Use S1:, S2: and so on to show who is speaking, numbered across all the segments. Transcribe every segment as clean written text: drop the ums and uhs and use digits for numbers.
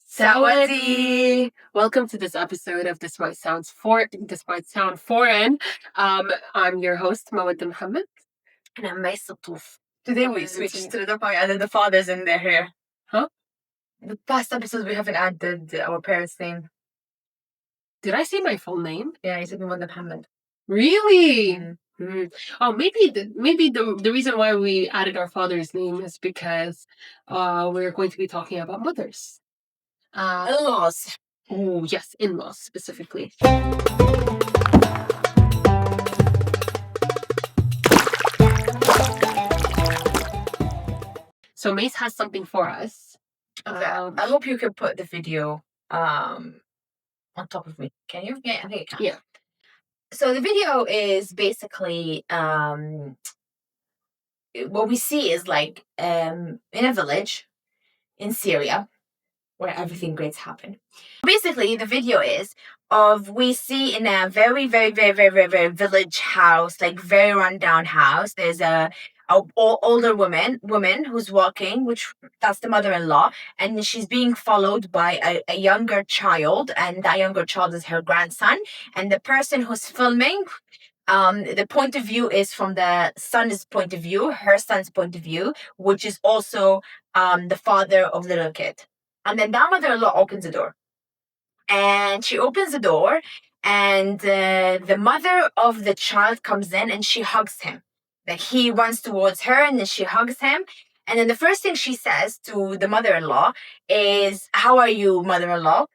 S1: Sawadee! Welcome to this episode of This Might Sound Foreign. I'm your host, Mawad Muhammad.
S2: And I'm Maisatuf. Today we
S1: And
S2: switched
S1: today-
S2: to the point, added the fathers in there here.
S1: Huh?
S2: The past episodes we haven't added our parents' name.
S1: Did I say my full name?
S2: Yeah, you said Mawad Muhammad.
S1: Really?
S2: Mm.
S1: Oh, maybe the reason why we added our father's name is because we're going to be talking about mothers.
S2: In-laws.
S1: Oh, yes, in-laws specifically. So Mace has something for us.
S2: Okay. I hope you can put the video on top of me. Can you? Yeah, I think you can.
S1: Yeah.
S2: So the video is basically what we see is like in a village in Syria where everything great happen. Basically, the video is of we see in a very, very, very, very, very, very village house, like very rundown house. There's a older woman who's walking, which that's the mother-in-law, and she's being followed by a younger child, and that younger child is her grandson. And the person who's filming, the point of view is from the son's point of view, her son's point of view, which is also the father of the little kid. And then that mother-in-law opens the door. And she opens the door, and the mother of the child comes in and she hugs him. Like he runs towards her and then she hugs him. And then the first thing she says to the mother-in-law is, "How are you, mother-in-law?"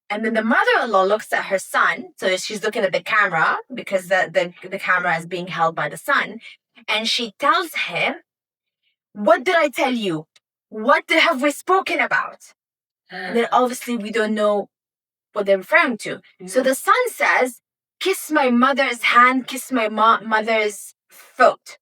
S2: And then the mother-in-law looks at her son. So she's looking at the camera because the camera is being held by the son. And she tells him, "What did I tell you? What have we spoken about?" And then obviously we don't know what they're referring to. So the son says, "Kiss my mother's hand, kiss my mother's foot."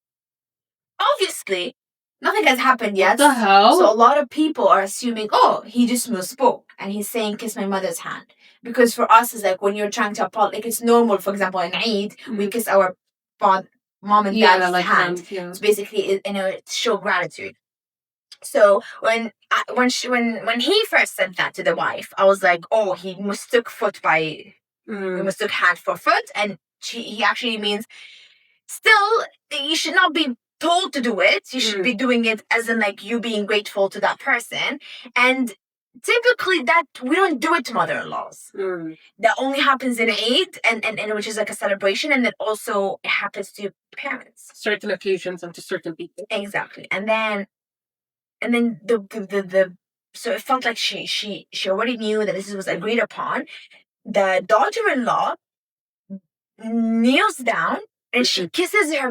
S2: Obviously, nothing has happened yet.
S1: What the hell?
S2: So a lot of people are assuming, oh, he just spoke and he's saying, "Kiss my mother's hand." Because for us, it's like when you're trying to apologize, like it's normal, for example, in Eid, we kiss our mom and dad's hand.
S1: Yeah.
S2: It's basically, to show gratitude. So when he first said that to the wife, I was like, oh, he mistook he mistook hand for foot, and he actually means still you should not be told to do it. You should be doing it as in like you being grateful to that person. And typically that we don't do it to mother-in-laws. That only happens in Eid and which is like a celebration, and then also it happens to parents.
S1: Certain occasions and to certain people.
S2: Exactly. And then the so it felt like she already knew that this was agreed upon. The daughter-in-law kneels down and she kisses her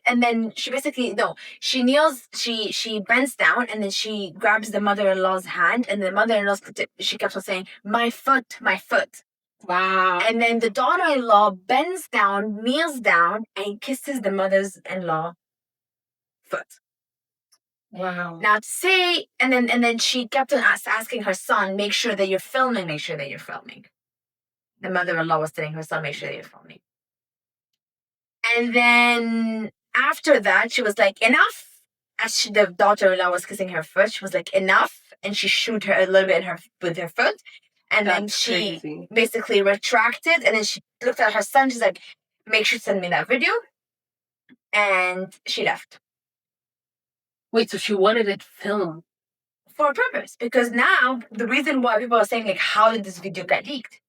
S2: and then she basically she kneels, she bends down and then she grabs the mother-in-law's hand, and the mother-in-law she kept on saying, "My foot, my foot."
S1: Wow.
S2: And then the daughter-in-law bends down, kneels down, and kisses the mother-in-law foot.
S1: Wow.
S2: Now to say, and then she kept on asking her son, "Make sure that you're filming, make sure that you're filming." The mother-in-law was telling her son, "Make sure that you're filming." And then after that, she was like, "Enough." As the daughter-in-law was kissing her foot, she was like, "Enough." And she shooed her a little bit with her foot. And then she basically retracted, and then she looked at her son. She's like, "Make sure to send me that video." And she left.
S1: Wait, so she wanted it filmed?
S2: For a purpose. Because now, the reason why people are saying, like, how did this video get leaked?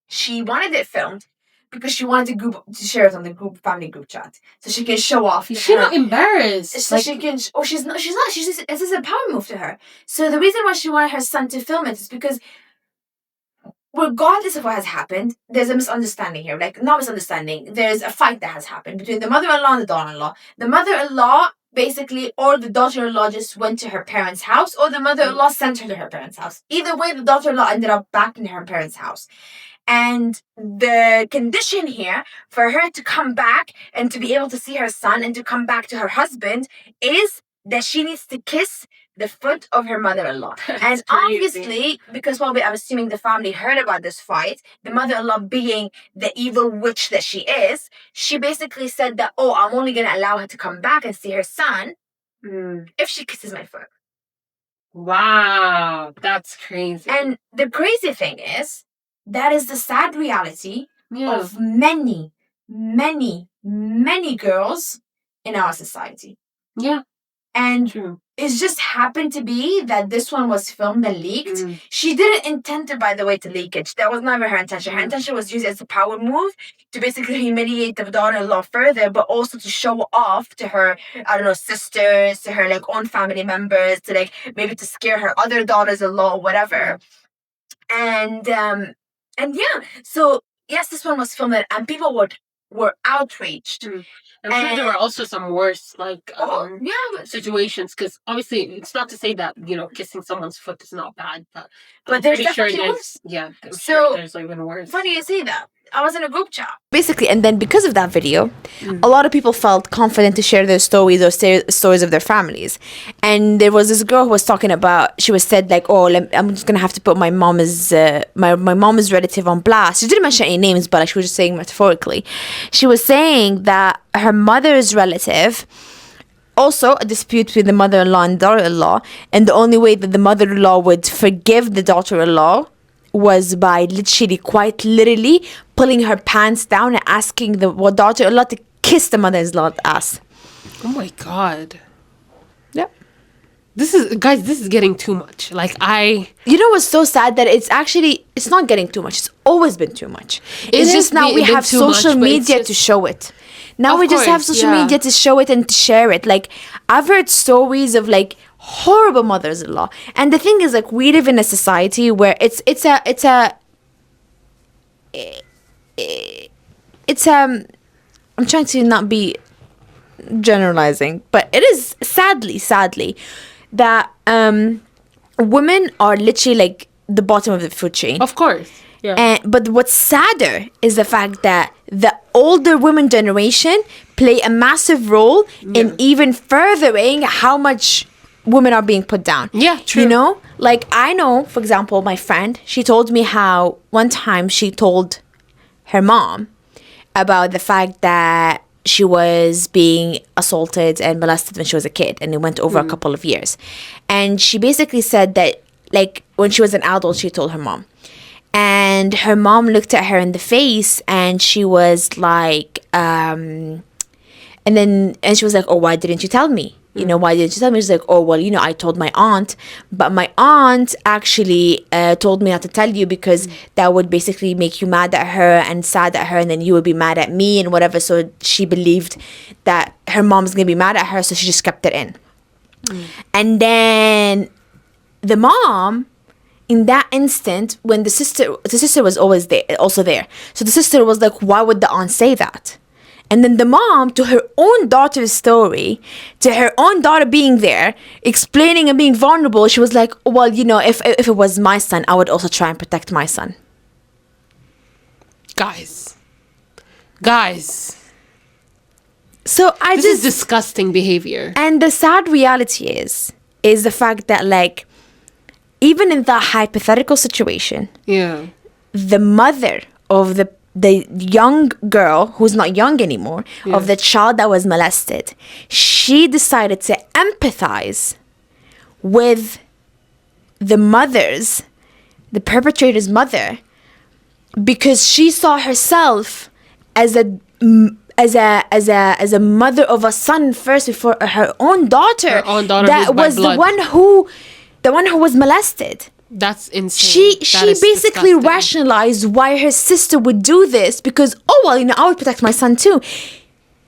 S2: She wanted it filmed because she wanted to share it on the family group chat. So she can show off.
S1: Is she not embarrassed?
S2: So she can... Oh, she's not. She's just... This is a power move to her. So the reason why she wanted her son to film it is because regardless of what has happened, there's a misunderstanding here. Like, not misunderstanding. There's a fight that has happened between the mother-in-law and the daughter-in-law. The mother-in-law basically, or the daughter-in-law just went to her parents' house, or the mother-in-law sent her to her parents' house. Either way, the daughter-in-law ended up back in her parents' house. And the condition here for her to come back and to be able to see her son and to come back to her husband is that she needs to kiss the foot of her mother-in-law. And obviously, because probably I'm assuming the family heard about this fight, the mother-in-law being the evil witch that she is, she basically said that, "Oh, I'm only going to allow her to come back and see her son if she kisses my foot."
S1: Wow, that's crazy.
S2: And the crazy thing is, that is the sad reality
S1: Yeah.
S2: of many, many, many girls in our society.
S1: Yeah.
S2: And
S1: True.
S2: it just happened to be that this one was filmed and leaked.
S1: Mm.
S2: She didn't intend to, by the way, to leak it. That was never her intention. Her
S1: Mm.
S2: intention was used as a power move to basically humiliate the daughter-in-law further, but also to show off to her, I don't know, sisters, to her like own family members, to like maybe to scare her other daughters-in-law or whatever. And yeah, so yes, this one was filmed and people were outraged.
S1: Mm. I'm sure there were also some worse situations, because obviously it's not to say that kissing someone's foot is not bad, but I'm
S2: there's
S1: pretty sure
S2: definitely
S1: there's
S2: worse.
S1: yeah. I'm
S2: So,
S1: sure there's even worse.
S2: Funny you say that. I was in a group chat. Basically, and then because of that video, a lot of people felt confident to share their stories or stories of their families. And there was this girl who was talking about, she was said like, oh, I'm just going to have to put my mom's relative on blast. She didn't mention any names, but she was just saying metaphorically. She was saying that her mother's relative, also a dispute between the mother-in-law and daughter-in-law, and the only way that the mother-in-law would forgive the daughter-in-law was by literally, quite literally, pulling her pants down and asking the daughter-in-law to kiss the mother-in-law's ass.
S1: Oh my god.
S2: Yep.
S1: This is getting too much. Like,
S2: you know what's so sad? That it's not getting too much. It's always been too much. It's just now we have social media to show it. Now we just have social media to show it and to share it. Like, I've heard stories of like horrible mothers-in-law, and the thing is, like, we live in a society where it's I'm trying to not be generalizing, but it is sadly that women are literally like the bottom of the food chain.
S1: Of course. Yeah.
S2: But what's sadder is the fact that the older women generation play a massive role in even furthering how much women are being put down.
S1: Yeah, true.
S2: You know? Like, I know, for example, my friend, she told me how one time she told her mom about the fact that she was being assaulted and molested when she was a kid, and it went over a couple of years. And she basically said that, like, when she was an adult, she told her mom. And her mom looked at her in the face, and she was like, and she was like, oh, why didn't you tell me? You know, why didn't you tell me? She's like, oh, well, I told my aunt, but my aunt actually told me not to tell you because that would basically make you mad at her and sad at her, and then you would be mad at me and whatever. So she believed that her mom's going to be mad at her, so she just kept it in. And then the mom, in that instant, when the sister was also there. So the sister was like, why would the aunt say that? And then the mom, to her own daughter's story, to her own daughter being there, explaining and being vulnerable, she was like, well, if it was my son, I would also try and protect my son.
S1: Guys.
S2: So
S1: this is disgusting behavior.
S2: And the sad reality is the fact that, like, even in that hypothetical situation, the mother of the young girl, who's not young anymore, of the child that was molested, she decided to empathize with the perpetrator's mother, because she saw herself as a mother of a son first, before her own daughter. Her own daughter that was the one who was molested.
S1: That's insane.
S2: She basically rationalized why her sister would do this, because, I would protect my son too.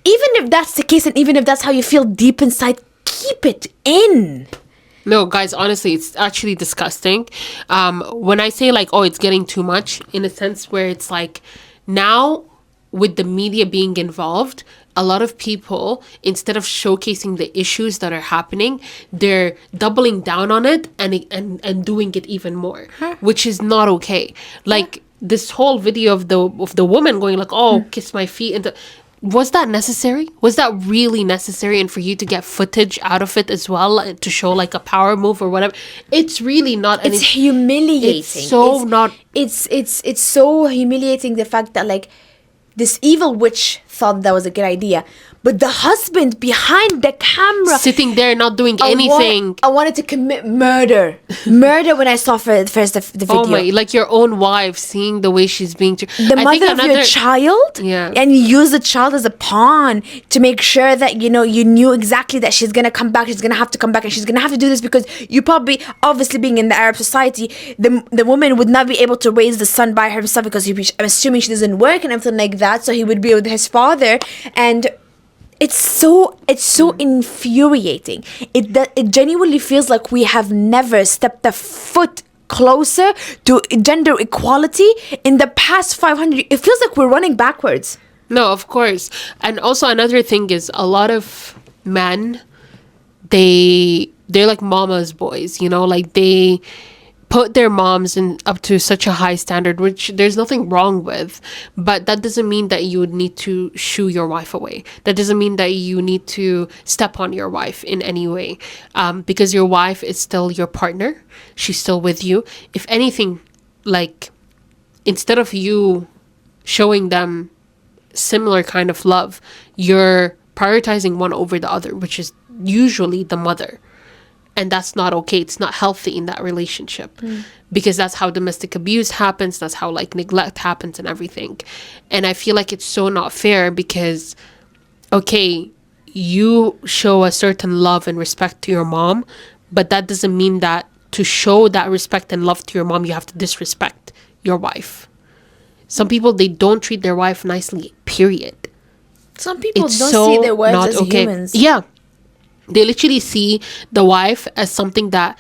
S2: Even if that's the case, and even if that's how you feel deep inside, keep it in.
S1: No, guys, honestly, it's actually disgusting. When I say, like, it's getting too much, in a sense where it's like, now with the media being involved, a lot of people, instead of showcasing the issues that are happening, they're doubling down on it and doing it even more, which is not okay. Like, this whole video of the woman going like, kiss my feet, and was that necessary? Was that really necessary? And for you to get footage out of it as well, to show like a power move or whatever, it's really not.
S2: It's humiliating. It's so humiliating, the fact that, like, this evil witch thought that was a good idea. But the husband behind the camera,
S1: sitting there not doing anything.
S2: I wanted to commit murder. Murder when I saw first the video.
S1: Oh my, like your own wife, seeing the way she's being
S2: the mother of your child,
S1: yeah,
S2: and you use the child as a pawn to make sure that you knew exactly that she's gonna come back, she's gonna have to come back, and she's gonna have to do this because you probably, obviously being in the Arab society, the woman would not be able to raise the son by herself because I'm assuming she doesn't work and everything like that, so he would be with his father. And it's so infuriating. It genuinely feels like we have never stepped a foot closer to gender equality in the past 500. It feels like we're running backwards.
S1: No, of course. And also another thing is a lot of men, they're like mama's boys, like they put their moms up to such a high standard, which there's nothing wrong with, but that doesn't mean that you would need to shoo your wife away. That doesn't mean that you need to step on your wife in any way, because your wife is still your partner. She's still with you. If anything, like, instead of you showing them similar kind of love, you're prioritizing one over the other, which is usually the mother. And that's not okay. It's not healthy in that relationship, because that's how domestic abuse happens. That's how like neglect happens and everything. And I feel like it's so not fair because, okay, you show a certain love and respect to your mom, but that doesn't mean that to show that respect and love to your mom, you have to disrespect your wife. Some people, they don't treat their wife nicely, period.
S2: Some people don't see their wives as humans.
S1: Yeah. They literally see the wife as something that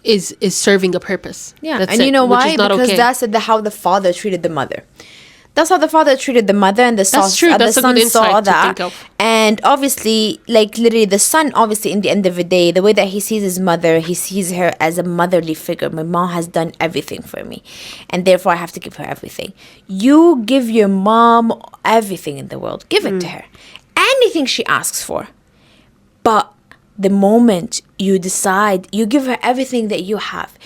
S1: is serving a purpose.
S2: Yeah, and you know why? Because that's how the father treated the mother. That's how the father treated the mother, and the son saw that. And obviously, like literally, the son, obviously, in the end of the day, the way that he sees his mother, he sees her as a motherly figure. My mom has done everything for me, and therefore I have to give her everything. You give your mom everything in the world. Give it to her. Anything she asks for. But the moment you decide, you give her everything that you have.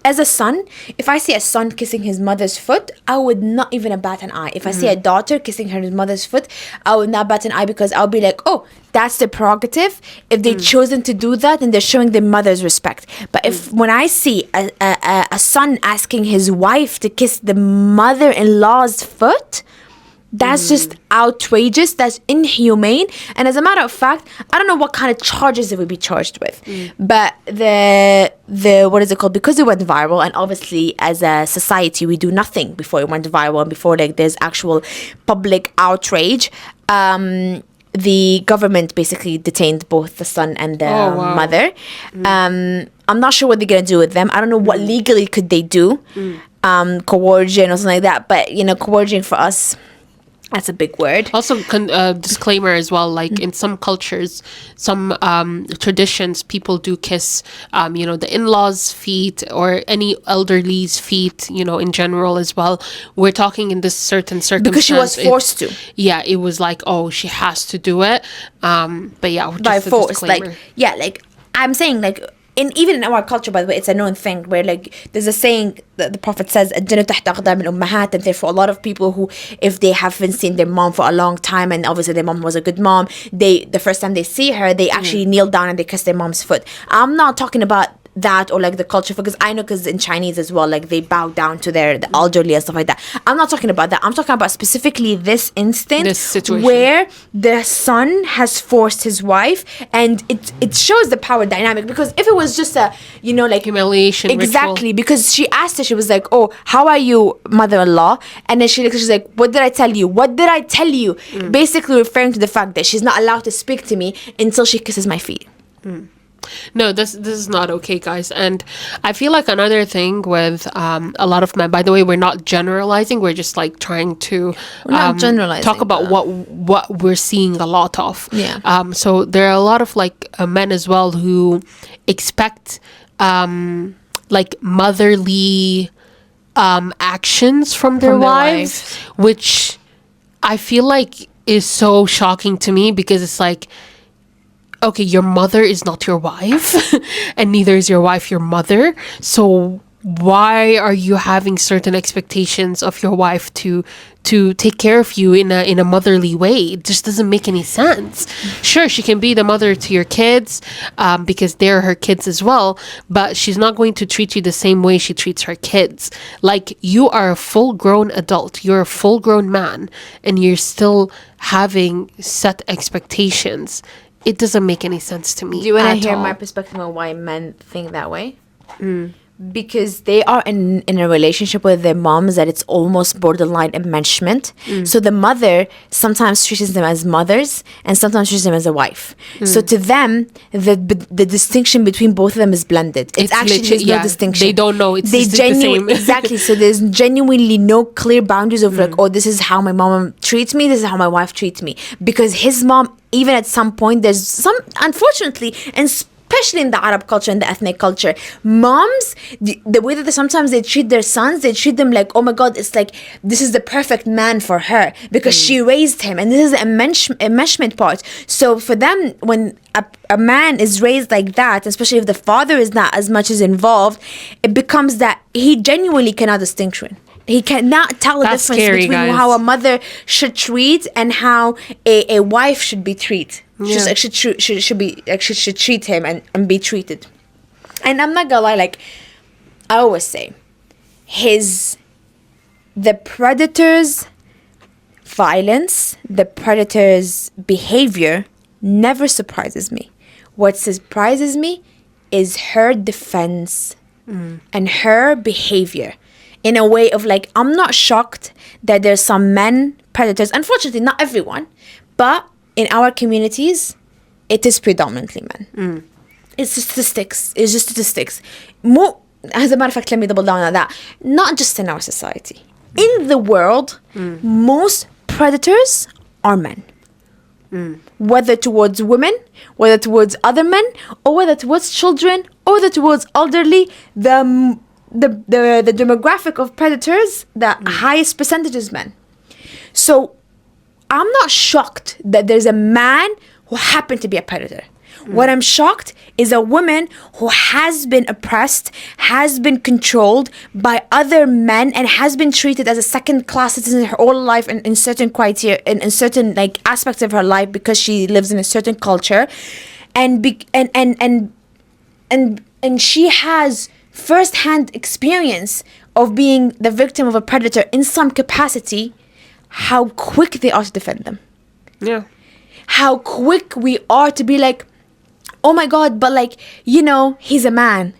S2: As a son, if I see a son kissing his mother's foot, I would not even bat an eye. If I see a daughter kissing her mother's foot, I would not bat an eye, because I'll be like, oh, that's their prerogative. If they've chosen to do that, then they're showing their mother's respect. But when I see a son asking his wife to kiss the mother-in-law's foot, that's just outrageous. That's inhumane. And as a matter of fact, I don't know what kind of charges it would be charged with. But the what is it called? Because it went viral, and obviously as a society we do nothing before it went viral and before like there's actual public outrage. The government basically detained both the son and the mother. I'm not sure what they're gonna do with them. I don't know what legally could they do. Coercion or something like that. But coercion for us, that's a big word.
S1: Also, disclaimer as well, like in some cultures, some traditions, people do kiss, the in-laws' feet or any elderly's feet, in general as well. We're talking in this certain circumstance.
S2: Because she was forced to.
S1: Yeah, it was like, oh, she has to do it. But yeah, just
S2: by force.
S1: Disclaimer.
S2: Like I'm saying, like, even in our culture, by the way, it's a known thing where like there's a saying that the Prophet says, "الجنة تحت أقدام الأمهات," and therefore a lot of people who, if they haven't seen their mom for a long time, and obviously their mom was a good mom, the first time they see her, they actually kneel down and they kiss their mom's foot. I'm not talking about that or like the culture, because I know, because in Chinese as well, like they bow down to the elderly and stuff like that. I'm not talking about that. I'm talking about specifically this instance,
S1: this situation
S2: where the son has forced his wife, and it shows the power dynamic. Because if it was just a like
S1: humiliation,
S2: exactly
S1: ritual.
S2: Because she asked her, she was like, oh, how are you, mother-in-law? And then she's like, what did I tell you? Basically referring to the fact that she's not allowed to speak to me until she kisses my feet.
S1: No, this is not okay, guys. And I feel like another thing with a lot of men, by the way, we're not generalizing, we're just like trying to talk about what we're seeing a lot of. So there are a lot of like men as well who expect like motherly actions from their wives, which I feel like is so shocking to me, because it's like, okay, your mother is not your wife and neither is your wife your mother, so why are you having certain expectations of your wife to take care of you in a motherly way? It just doesn't make any sense. Sure, she can be the mother to your kids, because they're her kids as well, but she's not going to treat you the same way she treats her kids. Like, you are a full-grown adult, you're a full-grown man, and you're still having set expectations. It doesn't make any sense to me.
S2: Do you want to
S1: at
S2: hear
S1: all.
S2: my perspective on why men think that way? Because they are in a relationship with their moms that it's almost borderline enmeshment. So the mother sometimes treats them as mothers and sometimes treats them as a wife. So to them, the distinction between both of them is blended. It's actually there's no distinction.
S1: They don't know. It's
S2: They
S1: just the same.
S2: Exactly. So there's genuinely no clear boundaries of like, oh, this is how my mom treats me. This is how my wife treats me. Because his mom, even at some point, there's some, unfortunately, and especially in the Arab culture and the ethnic culture, moms, the way that sometimes they treat their sons, they treat them like, oh my God, it's like, this is the perfect man for her because she raised him. And this is the enmeshment part. So for them, when a man is raised like that, especially if the father is not as much as involved, it becomes that he genuinely cannot distinguish. He cannot tell the difference between how a mother should treat and how a wife should be treated. Just like should treat him and be treated. And I'm not gonna lie, like I always say, the predator's violence, the predator's behavior never surprises me. What surprises me is her defense and her behavior. In a way of like, I'm not shocked that there's some men predators. Unfortunately, not everyone, but in our communities, it is predominantly men. It's just statistics. More, as a matter of fact, let me double down on that. Not just in our society. In the world, most predators are men. Whether towards women, whether towards other men, or whether towards children, or whether towards elderly, the demographic of predators, the highest percentage is men. So I'm not shocked that there's a man who happened to be a predator. What I'm shocked is a woman who has been oppressed, has been controlled by other men, and has been treated as a second-class citizen her whole life in certain criteria, in certain like aspects of her life because she lives in a certain culture, and she has first-hand experience of being the victim of a predator in some capacity. How quick they are to defend them.
S1: Yeah.
S2: How quick we are to be like, oh my God, but like, you know, he's a man.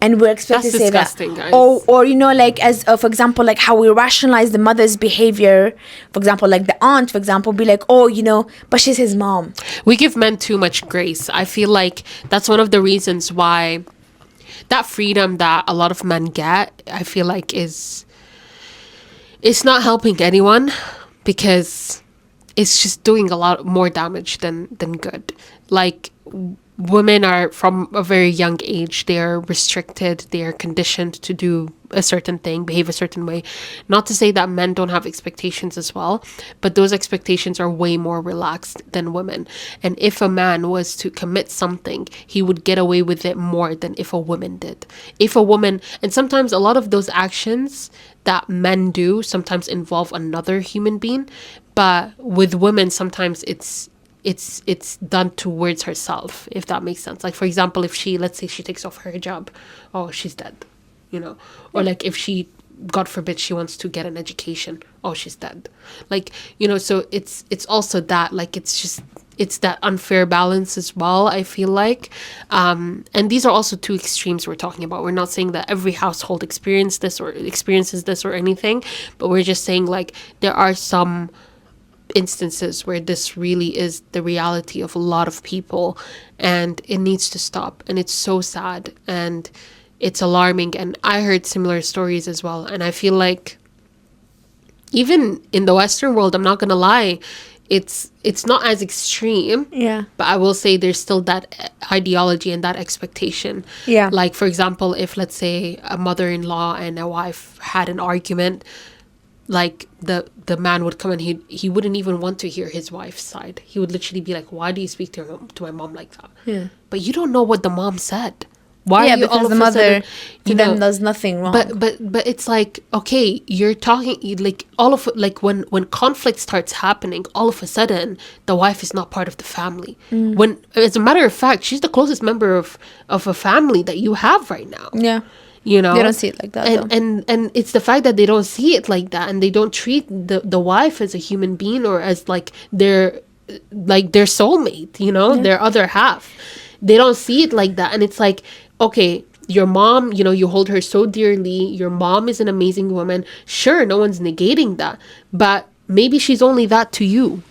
S2: And we're expected to say that.
S1: Guys.
S2: Or you know, like, as for example, like how we rationalize the mother's behavior. For example, like the aunt, for example, be like, oh, you know, but she's his mom.
S1: We give men too much grace. I feel like that's one of the reasons why that freedom that a lot of men get, I feel like it's not helping anyone, because it's just doing a lot more damage than good. Like, women are, from a very young age, they are restricted, they are conditioned to do a certain thing, behave a certain way. Not to say that men don't have expectations as well, but those expectations are way more relaxed than women. And if a man was to commit something, he would get away with it more than if a woman did. If a woman, and sometimes a lot of those actions that men do sometimes involve another human being, but with women sometimes it's done towards herself, if that makes sense. Like, for example, if let's say she takes off her hijab, oh, she's dead, you know. Or like if she, God forbid, she wants to get an education, oh, she's dead. Like, you know, so it's also that, like, it's that unfair balance as well, I feel like. And these are also two extremes we're talking about. We're not saying that every household experiences this or anything, but we're just saying, like, there are some instances where this really is the reality of a lot of people, and it needs to stop. And it's so sad and it's alarming. And I heard similar stories as well, and I feel like even in the Western world, I'm not gonna lie, it's not as extreme, but I will say there's still that ideology and that expectation. Like, for example, if let's say a mother-in-law and a wife had an argument, like the man would come and he wouldn't even want to hear his wife's side. He would literally be like, why do you speak to my mom like that? But you don't know what the mom said. Why
S2: Yeah,
S1: are you all
S2: because
S1: of
S2: the
S1: a
S2: mother
S1: sudden,
S2: to
S1: you
S2: them
S1: know,
S2: does nothing wrong.
S1: but it's like, okay, you're talking like all of like when conflict starts happening, all of a sudden the wife is not part of the family. When, as a matter of fact, she's the closest member of a family that you have right now.
S2: Yeah.
S1: You know,
S2: They don't see it like that, though.
S1: And it's the fact that they don't see it like that, and they don't treat the wife as a human being or as like their soulmate, you know, their other half. They don't see it like that, and it's like, okay, your mom, you know, you hold her so dearly. Your mom is an amazing woman. Sure, no one's negating that, but maybe she's only that to you.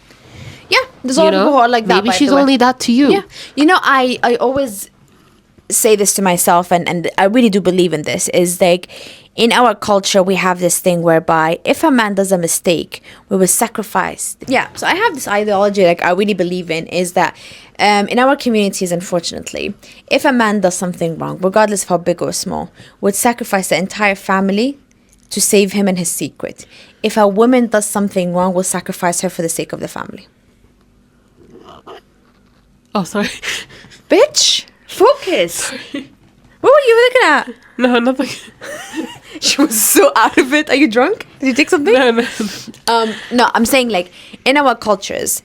S2: Yeah, there's a lot of people who are like that.
S1: Maybe
S2: by
S1: she's
S2: the way.
S1: only that to you.
S2: Yeah, you know, I always say this to myself, and I really do believe in this, is like, in our culture we have this thing whereby if a man does a mistake, we will sacrifice. Yeah, so I have this ideology, like, I really believe in, is that in our communities, unfortunately, if a man does something wrong, regardless of how big or small, would sacrifice the entire family to save him and his secret. If a woman does something wrong, will sacrifice her for the sake of the family.
S1: Oh, sorry.
S2: Bitch, focus. What were you looking at?
S1: No, nothing.
S2: She was so out of it. Are you drunk? Did you take something?
S1: No.
S2: No, I'm saying, like, in our cultures,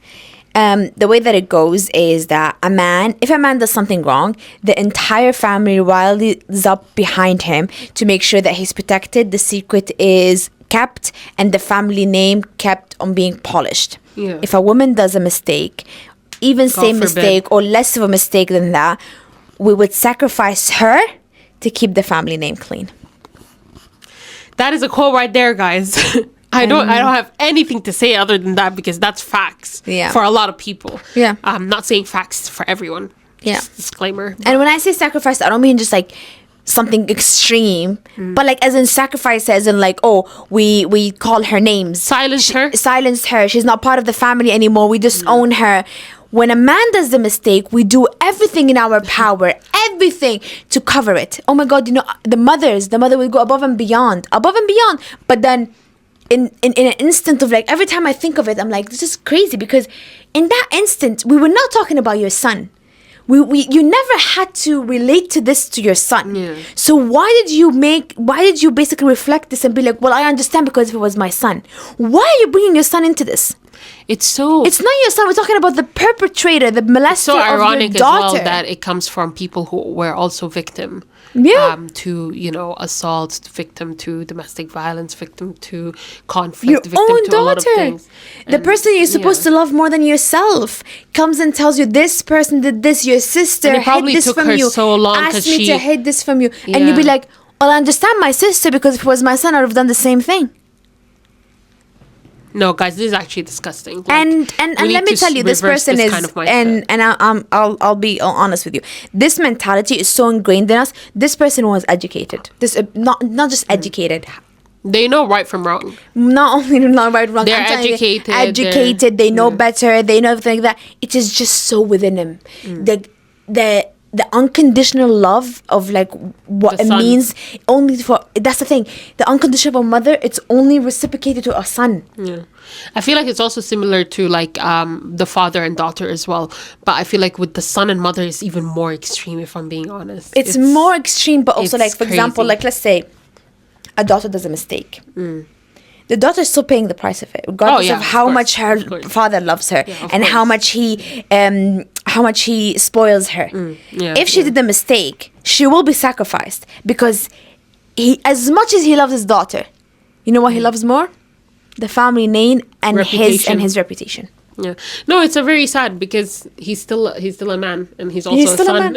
S2: the way that it goes is that if a man does something wrong, the entire family rises up behind him to make sure that he's protected, the secret is kept, and the family name kept on being polished.
S1: Yeah.
S2: If a woman does a mistake, even same
S1: forbid.
S2: mistake or less of a mistake than that, we would sacrifice her to keep the family name clean.
S1: That is a quote right there, guys. I don't have anything to say other than that, because that's facts for a lot of people.
S2: Yeah.
S1: I'm not saying facts for everyone.
S2: Yeah.
S1: Just disclaimer.
S2: And when I say sacrifice, I don't mean just like something extreme, but like as in sacrifice, as in like, oh, we call her names.
S1: Silence her.
S2: She's not part of the family anymore. We disown her. When a man does the mistake, we do everything in our power, everything to cover it. Oh my God, you know, the mother will go above and beyond. But then in an instant of like, every time I think of it, I'm like, this is crazy, because in that instant, we were not talking about your son. You never had to relate to this to your son.
S1: Yeah.
S2: So why did you basically reflect this and be like, well, I understand because if it was my son. Why are you bringing your son into this?
S1: It's
S2: not your son. We're talking about the perpetrator, the molester
S1: so ironic
S2: of your daughter.
S1: as well that it comes from people who were also victim.
S2: Yeah.
S1: To, you know, assault, victim to domestic violence, victim to conflict,
S2: Your
S1: victim
S2: own
S1: to
S2: daughter.
S1: a lot of things.
S2: The person you're supposed to love more than yourself comes and tells you this person did this, your sister
S1: And it probably
S2: hid this
S1: took
S2: from
S1: her
S2: you,
S1: so long
S2: asked
S1: 'cause
S2: me to
S1: she-
S2: hide this from you. And you'd be
S1: Yeah.
S2: like, well, I understand my sister, because if it was my son, I would have done the same thing.
S1: No, guys, this is actually disgusting. Like,
S2: And
S1: we
S2: let
S1: need
S2: me
S1: to
S2: tell you, this
S1: reverse
S2: person is,
S1: kind of mindset.
S2: and I'll be honest with you. This mentality is so ingrained in us. This person was educated. Not just educated.
S1: They know right from wrong.
S2: Not only not right, wrong.
S1: They're
S2: I'm telling you,
S1: educated,
S2: educated. They know better. They know everything like that. It is just so within them. The unconditional love of like what
S1: The
S2: it
S1: son.
S2: means only for. That's the thing. The unconditional mother. It's only reciprocated to a son.
S1: Yeah. I feel like it's also similar to like the father and daughter as well. But I feel like with the son and mother is even more extreme, if I'm being honest.
S2: It's more extreme, but also
S1: it's
S2: like, for example,
S1: crazy.
S2: like, let's say a daughter does a mistake. The daughter's still paying the price of it, regardless of how much her father loves her and how much he spoils her.
S1: Yeah,
S2: If she did the mistake, she will be sacrificed, because as much as he loves his daughter, you know what he loves more? The family name and his reputation.
S1: Yeah. No, it's a very sad, because he's still a man, and he's also
S2: He's
S1: a
S2: still
S1: son.
S2: a man.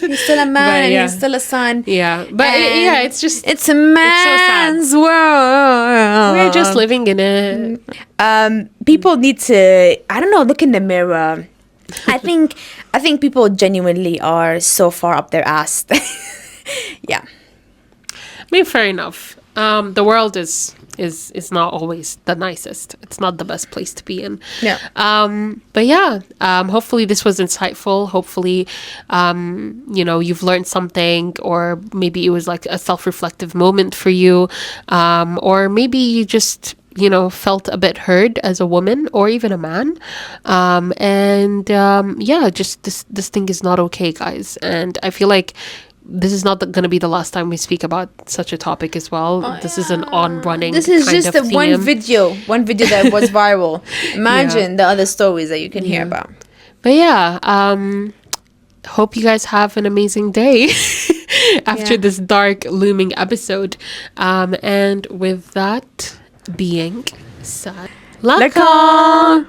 S2: He's still a man,
S1: But,
S2: and
S1: yeah.
S2: he's still a son.
S1: Yeah. But
S2: And
S1: it's just
S2: it's a man's world.
S1: we're just living in it.
S2: People need to, I don't know, look in the mirror. I think people genuinely are so far up their ass. Yeah.
S1: I mean, fair enough. The world is not always the nicest. It's not the best place to be in.
S2: Yeah.
S1: But yeah, hopefully this was insightful. Hopefully, you know, you've learned something, or maybe it was like a self-reflective moment for you, or maybe you just, you know, felt a bit heard as a woman or even a man. Yeah, just this thing is not okay, guys. And I feel like this is not going to be the last time we speak about such a topic as well. This is an on-running
S2: This is
S1: kind
S2: just
S1: of
S2: the
S1: theme.
S2: one video that was viral. Imagine the other stories that you can hear about.
S1: But yeah, hope you guys have an amazing day after this dark looming episode. And with that being said, Laka!